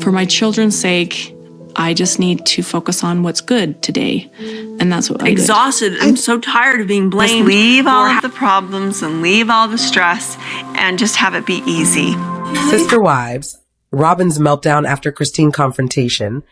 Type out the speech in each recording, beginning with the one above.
For my children's sake, I just need to focus on what's good today. And that's what I did. Exhausted. I'm so tired of being blamed. Just leave all of the problems and leave all the stress and just have it be easy. Sister Wives, Robyn's meltdown after Christine confrontation.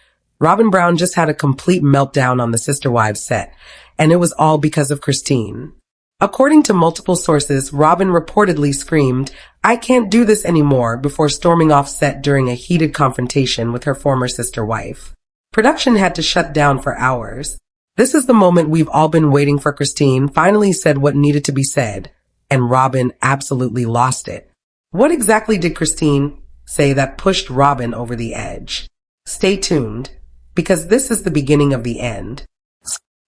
Robyn Brown just had a complete meltdown on the Sister Wives set, and it was all because of Christine. According to multiple sources, Robyn reportedly screamed, "I can't do this anymore," before storming off set during a heated confrontation with her former sister wife. Production had to shut down for hours. This is the moment we've all been waiting for. Christine finally said what needed to be said, and Robyn absolutely lost it. What exactly did Christine say that pushed Robyn over the edge? Stay tuned, because this is the beginning of the end.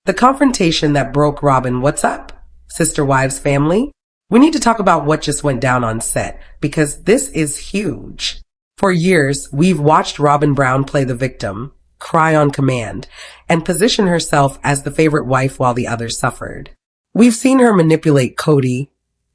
The confrontation that broke Robyn. What's up, Sister Wives family? We need to talk about what just went down on set, because this is huge. For years, we've watched Robyn Brown play the victim, cry on command, and position herself as the favorite wife while the others suffered. We've seen her manipulate Kody,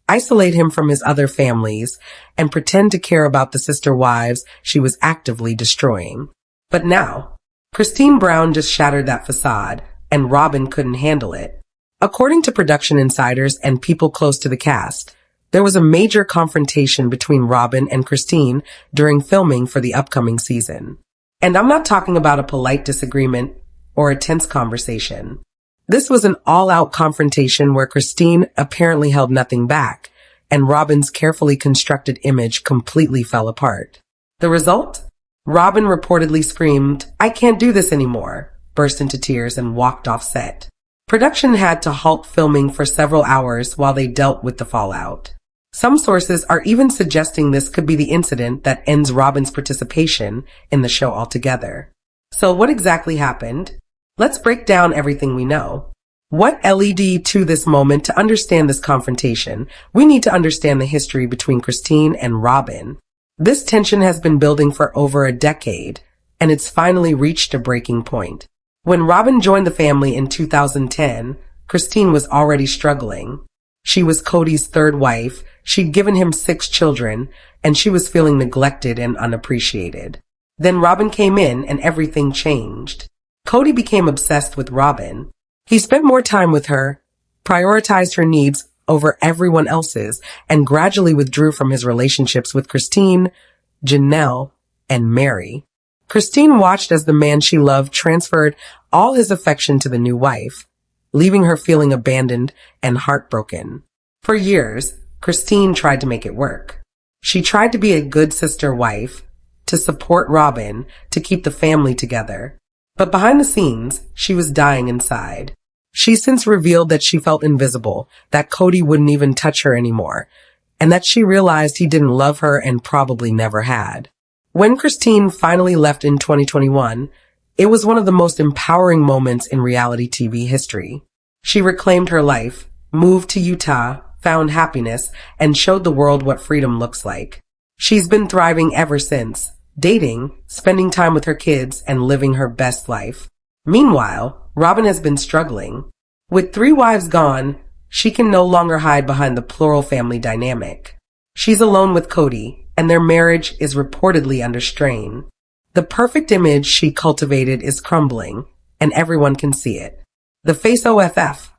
isolate him from his other families, and pretend to care about the sister wives she was actively destroying. But now, Christine Brown just shattered that facade, and Robyn couldn't handle it. According to production insiders and people close to the cast, there was a major confrontation between Robyn and Christine during filming for the upcoming season. And I'm not talking about a polite disagreement or a tense conversation. This was an all-out confrontation where Christine apparently held nothing back, and Robyn's carefully constructed image completely fell apart. The result? Robyn reportedly screamed, "I can't do this anymore," burst into tears, and walked off set. Production had to halt filming for several hours while they dealt with the fallout. Some sources are even suggesting this could be the incident that ends Robyn's participation in the show altogether. So what exactly happened? Let's break down everything we know. What led to this moment? To understand this confrontation, we need to understand the history between Christine and Robyn. This tension has been building for over a decade, and it's finally reached a breaking point. When Robyn joined the family in 2010, Christine was already struggling. She was Kody's third wife, she'd given him 6 children, and she was feeling neglected and unappreciated. Then Robyn came in and everything changed. Kody became obsessed with Robyn. He spent more time with her, prioritized her needs over everyone else's, and gradually withdrew from his relationships with Christine, Janelle, and Mary. Christine watched as the man she loved transferred all his affection to the new wife, leaving her feeling abandoned and heartbroken. For years, Christine tried to make it work. She tried to be a good sister wife, to support Robyn, to keep the family together. But behind the scenes, she was dying inside. She's since revealed that she felt invisible, that Kody wouldn't even touch her anymore, and that she realized he didn't love her and probably never had. When Christine finally left in 2021, it was one of the most empowering moments in reality TV history. She reclaimed her life, moved to Utah, found happiness, and showed the world what freedom looks like. She's been thriving ever since, dating, spending time with her kids, and living her best life. Meanwhile, Robyn has been struggling. With 3 wives gone, she can no longer hide behind the plural family dynamic. She's alone with Kody, and their marriage is reportedly under strain. The perfect image she cultivated is crumbling, and everyone can see it. The face OFF.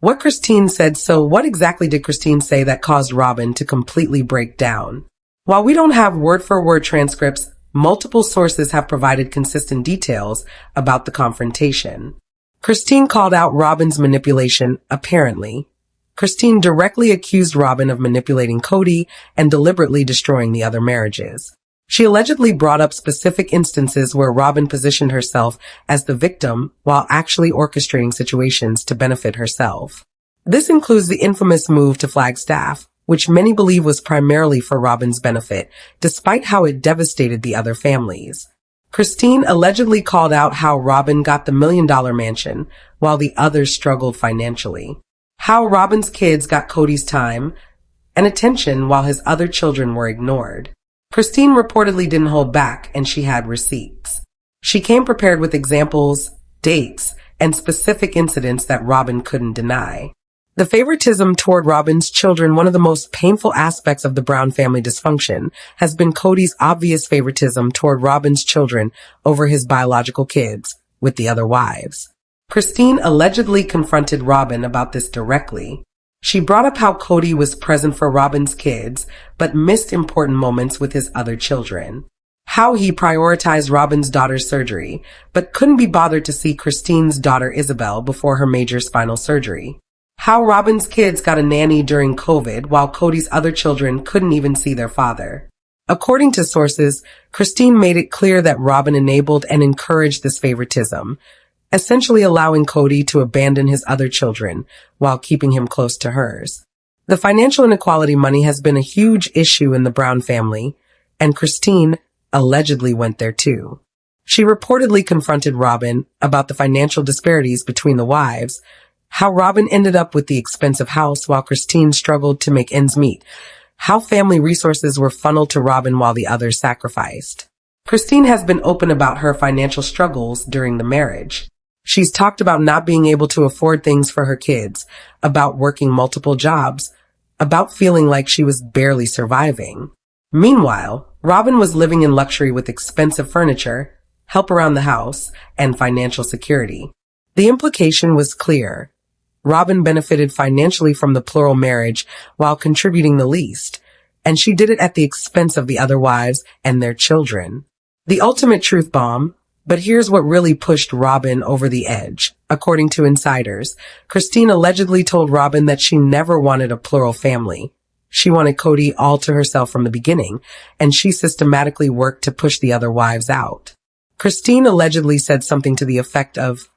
What Christine said. So what exactly did Christine say that caused Robyn to completely break down? While we don't have word-for-word transcripts, multiple sources have provided consistent details about the confrontation. Christine called out Robyn's manipulation, apparently. Christine directly accused Robyn of manipulating Kody and deliberately destroying the other marriages. She allegedly brought up specific instances where Robyn positioned herself as the victim while actually orchestrating situations to benefit herself. This includes the infamous move to Flagstaff, which many believe was primarily for Robyn's benefit, despite how it devastated the other families. Christine allegedly called out how Robyn got the $1 million mansion while the others struggled financially. How Robyn's kids got Kody's time and attention while his other children were ignored. Christine reportedly didn't hold back, and she had receipts. She came prepared with examples, dates, and specific incidents that Robyn couldn't deny. The favoritism toward Robyn's children, one of the most painful aspects of the Brown family dysfunction, has been Kody's obvious favoritism toward Robyn's children over his biological kids with the other wives. Christine allegedly confronted Robyn about this directly. She brought up how Kody was present for Robyn's kids, but missed important moments with his other children. How he prioritized Robyn's daughter's surgery, but couldn't be bothered to see Christine's daughter Isabel before her major spinal surgery. How Robyn's kids got a nanny during COVID while Kody's other children couldn't even see their father. According to sources, Christine made it clear that Robyn enabled and encouraged this favoritism, essentially allowing Kody to abandon his other children while keeping him close to hers. The financial inequality money has been a huge issue in the Brown family, and Christine allegedly went there too. She reportedly confronted Robyn about the financial disparities between the wives, how Robyn ended up with the expensive house while Christine struggled to make ends meet, how family resources were funneled to Robyn while the others sacrificed. Christine has been open about her financial struggles during the marriage. She's talked about not being able to afford things for her kids, about working multiple jobs, about feeling like she was barely surviving. Meanwhile, Robyn was living in luxury with expensive furniture, help around the house, and financial security. The implication was clear. Robyn benefited financially from the plural marriage while contributing the least, and she did it at the expense of the other wives and their children. The ultimate truth bomb, but here's what really pushed Robyn over the edge. According to insiders, Christine allegedly told Robyn that she never wanted a plural family. She wanted Kody all to herself from the beginning, and she systematically worked to push the other wives out. Christine allegedly said something to the effect of,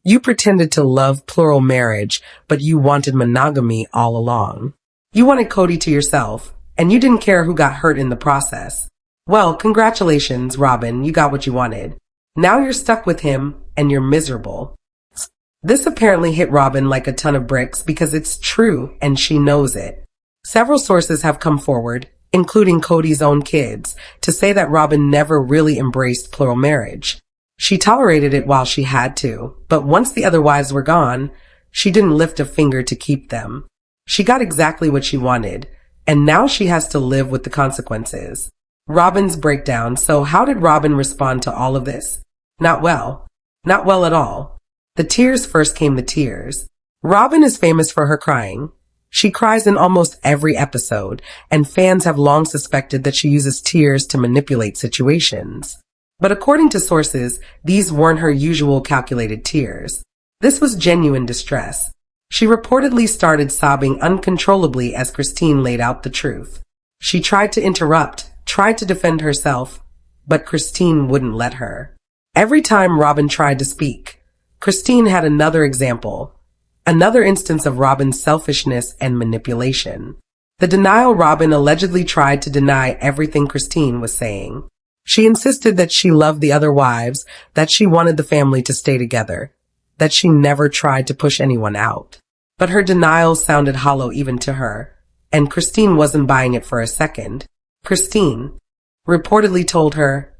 "You pretended to love plural marriage, but you wanted monogamy all along. You wanted Kody to yourself, and you didn't care who got hurt in the process. Well, congratulations, Robyn, you got what you wanted. Now you're stuck with him, and you're miserable." This apparently hit Robyn like a ton of bricks because it's true, and she knows it. Several sources have come forward, including Kody's own kids, to say that Robyn never really embraced plural marriage. She tolerated it while she had to, but once the other wives were gone, she didn't lift a finger to keep them. She got exactly what she wanted, and now she has to live with the consequences. Robyn's breakdown. So how did Robyn respond to all of this? Not well. Not well at all. The tears first came the tears. Robyn is famous for her crying. She cries in almost every episode, and fans have long suspected that she uses tears to manipulate situations. But according to sources, these weren't her usual calculated tears. This was genuine distress. She reportedly started sobbing uncontrollably as Christine laid out the truth. She tried to interrupt, tried to defend herself, but Christine wouldn't let her. Every time Robyn tried to speak, Christine had another example, another instance of Robyn's selfishness and manipulation. The denial. Robyn allegedly tried to deny everything Christine was saying. She insisted that she loved the other wives, that she wanted the family to stay together, that she never tried to push anyone out. But her denial sounded hollow even to her, and Christine wasn't buying it for a second. Christine reportedly told her,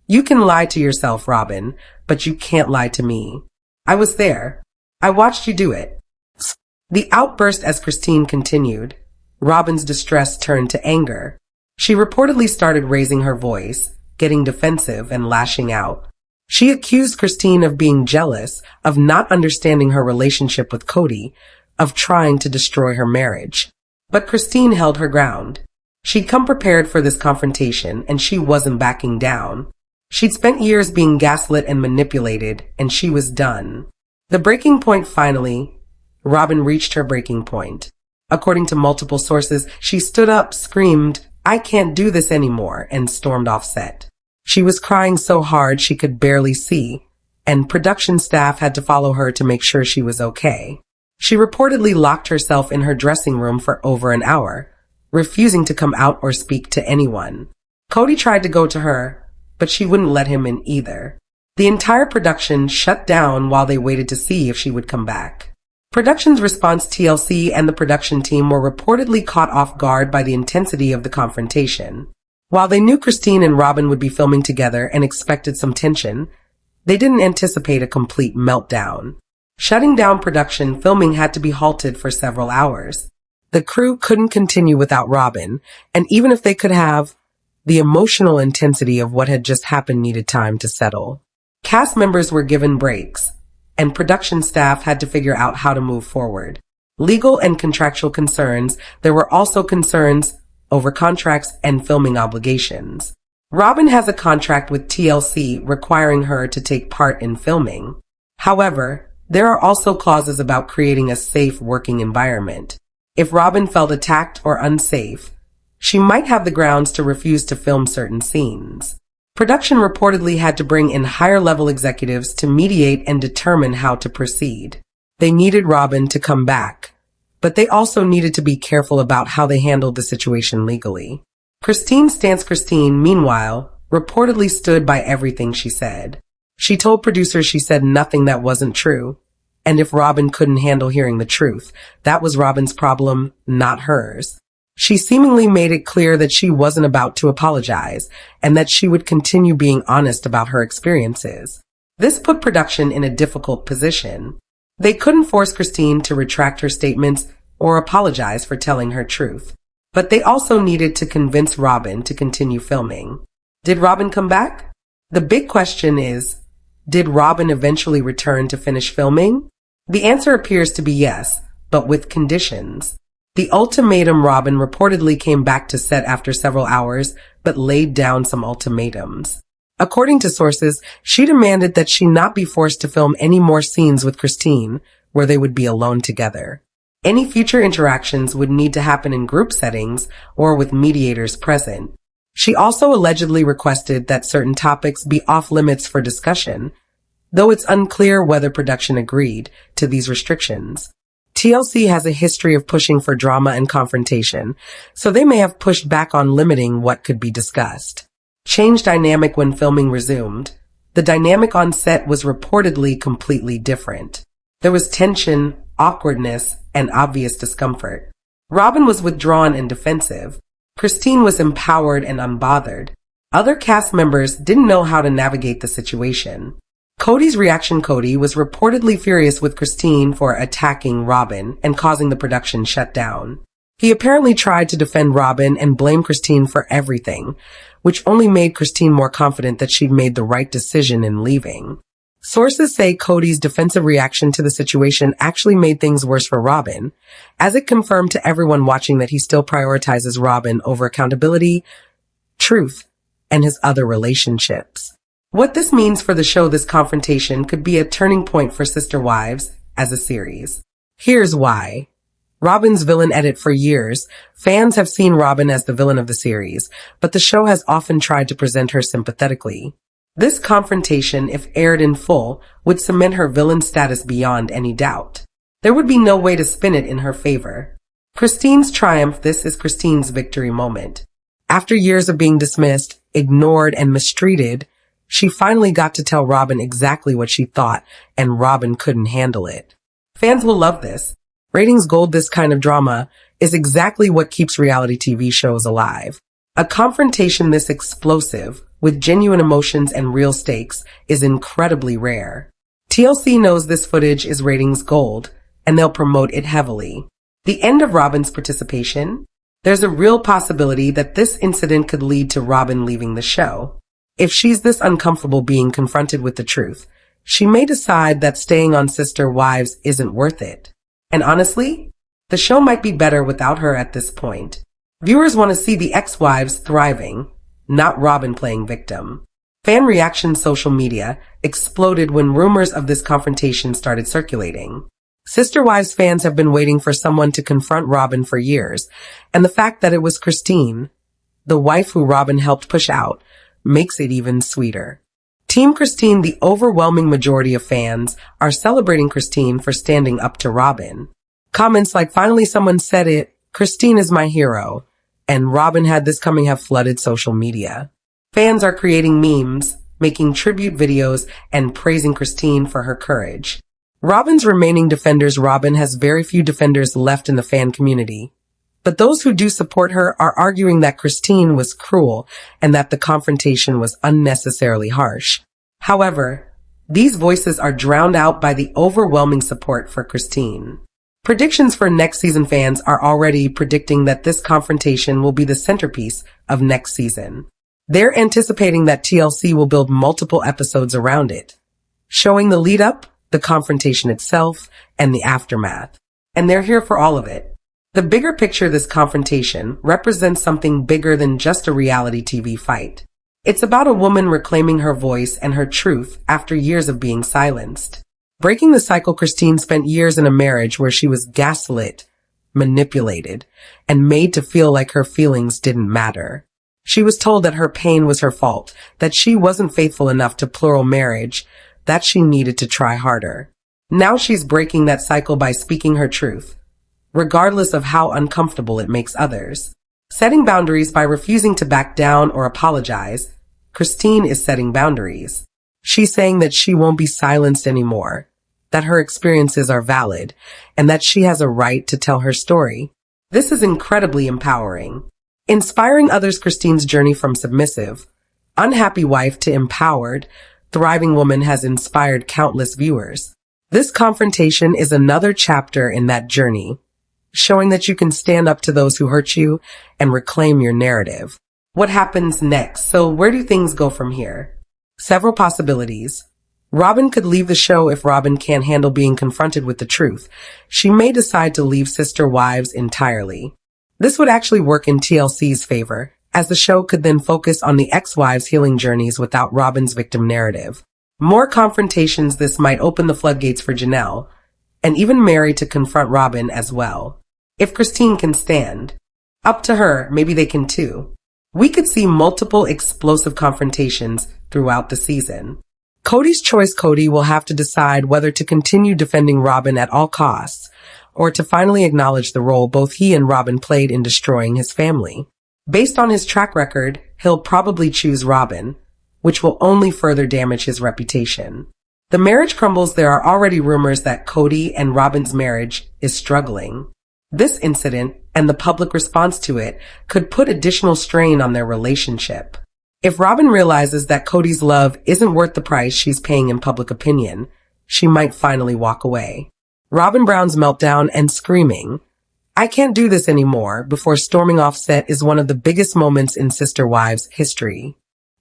"You can lie to yourself, Robyn, but you can't lie to me. I was there. I watched you do it." The outburst as Christine continued, Robyn's distress turned to anger. She reportedly started raising her voice, getting defensive and lashing out. She accused Christine of being jealous, of not understanding her relationship with Kody, of trying to destroy her marriage. But Christine held her ground. She'd come prepared for this confrontation, and she wasn't backing down. She'd spent years being gaslit and manipulated, and she was done. The breaking point finally, Robyn reached her breaking point. According to multiple sources, she stood up, screamed, "I can't do this anymore," and stormed off set. She was crying so hard she could barely see, and production staff had to follow her to make sure she was okay. She reportedly locked herself in her dressing room for over an hour, refusing to come out or speak to anyone. Kody tried to go to her, but she wouldn't let him in either. The entire production shut down while they waited to see if she would come back. Production's response. TLC and the production team were reportedly caught off guard by the intensity of the confrontation. While they knew Christine and Robyn would be filming together and expected some tension, they didn't anticipate a complete meltdown. Shutting down production, filming had to be halted for several hours. The crew couldn't continue without Robyn, and even if they could have, the emotional intensity of what had just happened needed time to settle. Cast members were given breaks, and production staff had to figure out how to move forward. Legal and contractual concerns, there were also concerns over contracts and filming obligations. Robyn has a contract with TLC requiring her to take part in filming. However, there are also clauses about creating a safe working environment. If Robyn felt attacked or unsafe, she might have the grounds to refuse to film certain scenes. Production reportedly had to bring in higher-level executives to mediate and determine how to proceed. They needed Robyn to come back, but they also needed to be careful about how they handled the situation legally. Christine meanwhile, reportedly stood by everything she said. She told producers she said nothing that wasn't true, and if Robyn couldn't handle hearing the truth, that was Robyn's problem, not hers. She seemingly made it clear that she wasn't about to apologize, and that she would continue being honest about her experiences. This put production in a difficult position. They couldn't force Christine to retract her statements or apologize for telling her truth, but they also needed to convince Robyn to continue filming. Did Robyn come back? The big question is, did Robyn eventually return to finish filming? The answer appears to be yes, but with conditions. The ultimatum Robyn reportedly came back to set after several hours, but laid down some ultimatums. According to sources, she demanded that she not be forced to film any more scenes with Christine, where they would be alone together. Any future interactions would need to happen in group settings or with mediators present. She also allegedly requested that certain topics be off limits for discussion, though it's unclear whether production agreed to these restrictions. TLC has a history of pushing for drama and confrontation, so they may have pushed back on limiting what could be discussed. Change dynamic when filming resumed. The dynamic on set was reportedly completely different. There was tension, awkwardness, and obvious discomfort. Robyn was withdrawn and defensive. Christine was empowered and unbothered. Other cast members didn't know how to navigate the situation. Kody's reaction. Kody was reportedly furious with Christine for attacking Robyn and causing the production shut down. He apparently tried to defend Robyn and blame Christine for everything, which only made Christine more confident that she'd made the right decision in leaving. Sources say Kody's defensive reaction to the situation actually made things worse for Robyn, as it confirmed to everyone watching that he still prioritizes Robyn over accountability, truth, and his other relationships. What this means for the show, this confrontation could be a turning point for Sister Wives as a series. Here's why. Robyn's villain edit. For years, fans have seen Robyn as the villain of the series, but the show has often tried to present her sympathetically. This confrontation, if aired in full, would cement her villain status beyond any doubt. There would be no way to spin it in her favor. Christine's triumph. This is Christine's victory moment. After years of being dismissed, ignored, and mistreated, she finally got to tell Robyn exactly what she thought, and Robyn couldn't handle it. Fans will love this. Ratings gold. This kind of drama is exactly what keeps reality TV shows alive. A confrontation this explosive, with genuine emotions and real stakes, is incredibly rare. TLC knows this footage is ratings gold, and they'll promote it heavily. The end of Robyn's participation. There's a real possibility that this incident could lead to Robyn leaving the show. If she's this uncomfortable being confronted with the truth, she may decide that staying on Sister Wives isn't worth it. And honestly, the show might be better without her at this point. Viewers want to see the ex-wives thriving, not Robyn playing victim. Fan reaction. Social media exploded when rumors of this confrontation started circulating. Sister Wives fans have been waiting for someone to confront Robyn for years, and the fact that it was Christine, the wife who Robyn helped push out, makes it even sweeter. Team Christine. The overwhelming majority of fans are celebrating Christine for standing up to Robyn. Comments like "finally someone said it, Christine is my hero," and "Robyn had this coming" have flooded social media. Fans are creating memes, making tribute videos, and praising Christine for her courage. Robyn's remaining defenders. Robyn has very few defenders left in the fan community. But those who do support her are arguing that Christine was cruel and that the confrontation was unnecessarily harsh. However, These voices are drowned out by the overwhelming support for Christine. Predictions for next season fans are already predicting that this confrontation will be the centerpiece of next season. They're anticipating that TLC will build multiple episodes around it, showing the lead up, the confrontation itself, and the aftermath. And they're here for all of it. The bigger picture of this confrontation represents something bigger than just a reality TV fight. It's about a woman reclaiming her voice and her truth after years of being silenced. Breaking the cycle, Christine spent years in a marriage where she was gaslit, manipulated, and made to feel like her feelings didn't matter. She was told that her pain was her fault, that she wasn't faithful enough to plural marriage, that she needed to try harder. Now she's breaking that cycle by speaking her truth, regardless of how uncomfortable it makes others. Setting boundaries by refusing to back down or apologize, Christine is setting boundaries. She's saying that she won't be silenced anymore, that her experiences are valid, and that she has a right to tell her story. This is incredibly empowering. Inspiring others, Christine's journey from submissive, unhappy wife to empowered, thriving woman has inspired countless viewers. This confrontation is another chapter in that journey, showing that you can stand up to those who hurt you and reclaim your narrative. What happens next? So where do things go from here? Several possibilities. Robyn could leave the show if Robyn can't handle being confronted with the truth. She may decide to leave Sister Wives entirely. This would actually work in TLC's favor, as the show could then focus on the ex-wives' healing journeys without Robyn's victim narrative. More confrontations, this might open the floodgates for Janelle, and even Mary to confront Robyn as well. If Christine can stand, up to her, maybe they can too. We could see multiple explosive confrontations throughout the season. Kody's choice. Kody will have to decide whether to continue defending Robyn at all costs, or to finally acknowledge the role both he and Robyn played in destroying his family. Based on his track record, he'll probably choose Robyn, which will only further damage his reputation. The marriage crumbles. There are already rumors that Kody and Robyn's marriage is struggling. This incident and the public response to it could put additional strain on their relationship. If Robyn realizes that Kody's love isn't worth the price she's paying in public opinion, she might finally walk away. Robyn Brown's meltdown and screaming, "I can't do this anymore," before storming off set is one of the biggest moments in Sister Wives history.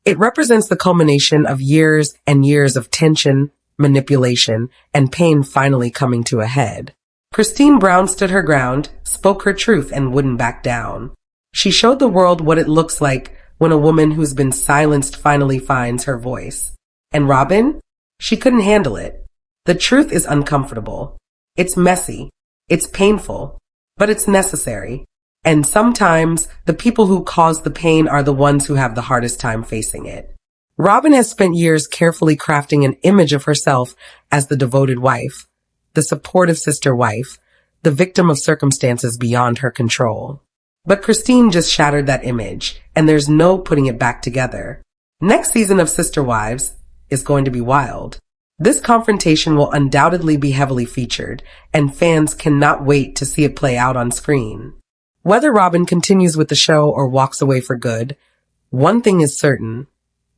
It represents the culmination of years and years of tension, manipulation, and pain finally coming to a head. Christine Brown stood her ground, spoke her truth, and wouldn't back down. She showed the world what it looks like when a woman who's been silenced finally finds her voice. And Robyn? She couldn't handle it. The truth is uncomfortable. It's messy. It's painful. But it's necessary. And sometimes the people who cause the pain are the ones who have the hardest time facing it. Robyn has spent years carefully crafting an image of herself as the devoted wife, the supportive sister wife, the victim of circumstances beyond her control. But Christine just shattered that image, and there's no putting it back together. Next season of Sister Wives is going to be wild. This confrontation will undoubtedly be heavily featured, and fans cannot wait to see it play out on screen. Whether Robyn continues with the show or walks away for good, one thing is certain.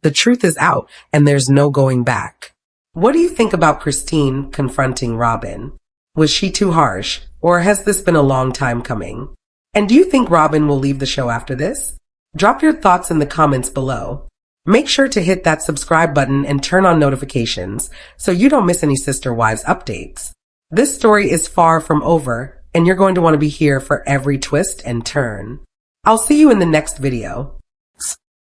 The truth is out, and there's no going back. What do you think about Christine confronting Robyn? Was she too harsh, or has this been a long time coming? And do you think Robyn will leave the show after this? Drop your thoughts in the comments below. Make sure to hit that subscribe button and turn on notifications so you don't miss any Sister Wives updates. This story is far from over, and you're going to want to be here for every twist and turn. I'll see you in the next video.